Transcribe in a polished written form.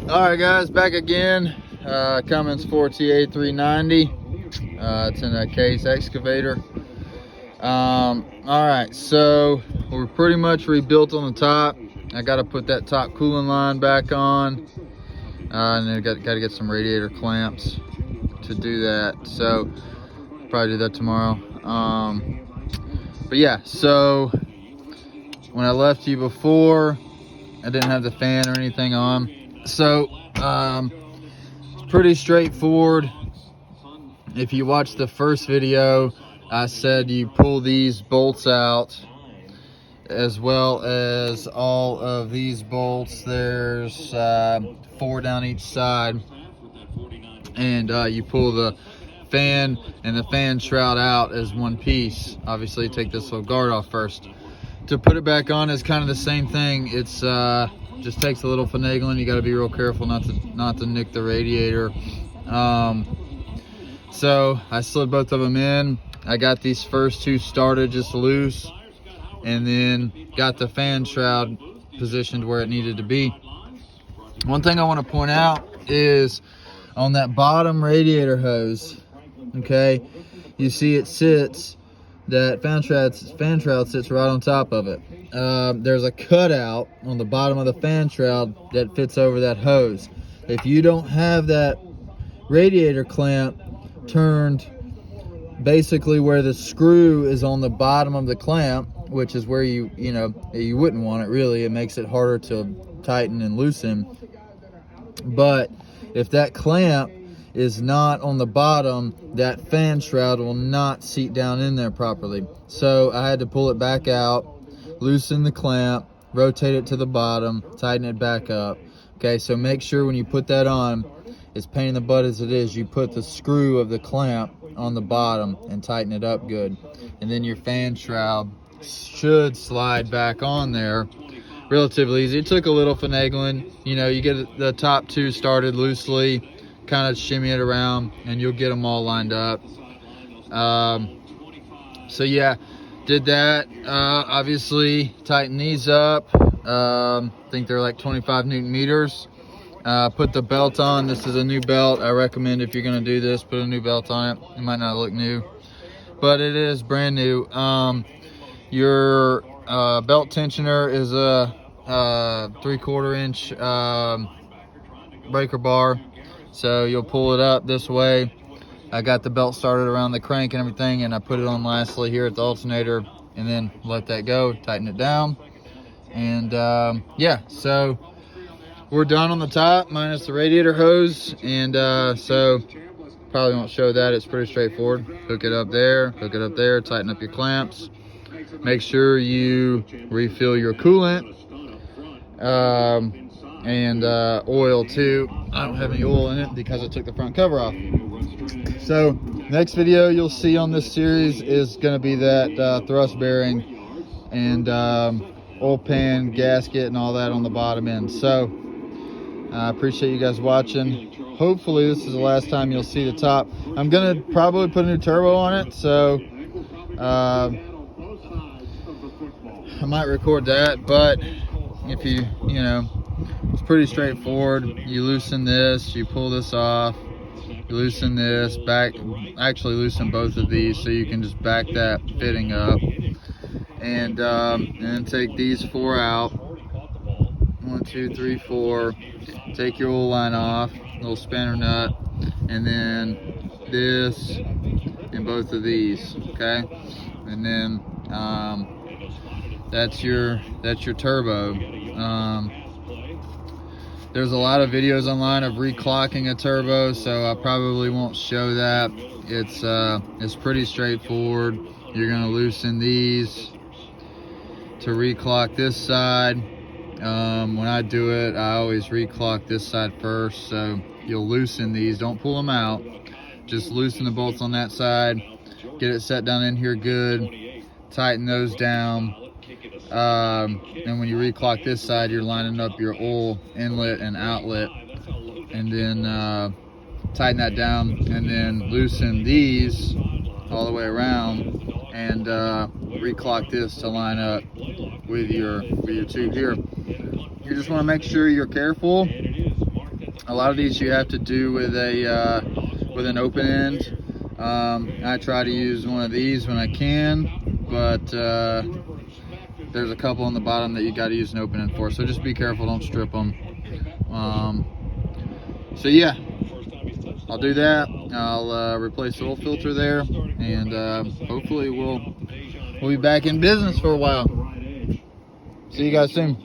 All right, guys, back again. Cummins 4TA-390. It's in a case excavator. All right, so we're pretty much rebuilt on the top. I got to put that top cooling line back on, and then got to get some radiator clamps to do that. So probably do that tomorrow. But yeah, so when I left you before, I didn't have the fan or anything on. So it's pretty straightforward. If you watch the first video, I said you pull these bolts out, as well as all of these bolts. There's 4 down each side, and you pull the fan and the fan shroud out as one piece. Obviously, take this little guard off first. To put it back on is kind of the same thing. It's just takes a little finagling. You got to be real careful not to nick the radiator. So I slid both of them in. I got these first two started just loose, and then got the fan shroud positioned where it needed to be. One thing I want to point out is on that bottom radiator hose, okay, you see it sits, that fan shroud sits right on top of it. There's a cutout on the bottom of the fan shroud that fits over that hose. If you don't have that radiator clamp turned basically where the screw is on the bottom of the clamp, which is where you wouldn't want it really. It makes it harder to tighten and loosen. But if that clamp is not on the bottom, that fan shroud will not seat down in there properly. So I had to pull it back out, loosen the clamp, rotate it to the bottom, tighten it back up. Okay, so make sure when you put that on, as pain in the butt as it is, you put the screw of the clamp on the bottom and tighten it up good. And then your fan shroud should slide back on there relatively easy. It took a little finagling. You get the top two started loosely, kind of shimmy it around, and you'll get them all lined up. So yeah, did that. Obviously tighten these up. I think they're like 25 Newton meters. Put the belt on. This is a new belt. I recommend, if you're going to do this, put a new belt on it. It might not look new, but it is brand new. Your belt tensioner is a 3/4 inch breaker bar. So you'll pull it up this way. I got the belt started around the crank and everything, and I put it on lastly here at the alternator, and then let that go, tighten it down. And yeah, so we're done on the top minus the radiator hose. And so probably won't show that. It's pretty straightforward. Hook it up there, tighten up your clamps. Make sure you refill your coolant and oil too. I don't have any oil in it because I took the front cover off. So next video you'll see on this series is going to be that thrust bearing and oil pan gasket and all that on the bottom end. So I appreciate you guys watching. Hopefully this is the last time you'll see the top. I'm gonna probably put a new turbo on it, so I might record that. But if it's pretty straightforward. You loosen this, you pull this off, you loosen this back, actually loosen both of these so you can just back that fitting up, and then take these 4 out. 1, 2, 3, 4. Take your oil line off, little spanner nut, and then this and both of these. Okay, and then that's your turbo. There's a lot of videos online of reclocking a turbo, so I probably won't show that. It's pretty straightforward. You're gonna loosen these to reclock this side. When I do it, I always reclock this side first. So you'll loosen these, don't pull them out, just loosen the bolts on that side, get it set down in here good, tighten those down. And when you reclock this side, you're lining up your oil inlet and outlet, and then tighten that down, and then loosen these all the way around, and reclock this to line up with your tube here. You just want to make sure you're careful A lot of these you have to do with an open end. I try to use one of these when I can, but there's a couple on the bottom that you got to use an open end for. So just be careful, don't strip them. So yeah, I'll do that. I'll replace the oil filter there, and hopefully we'll be back in business for a while. See you guys soon.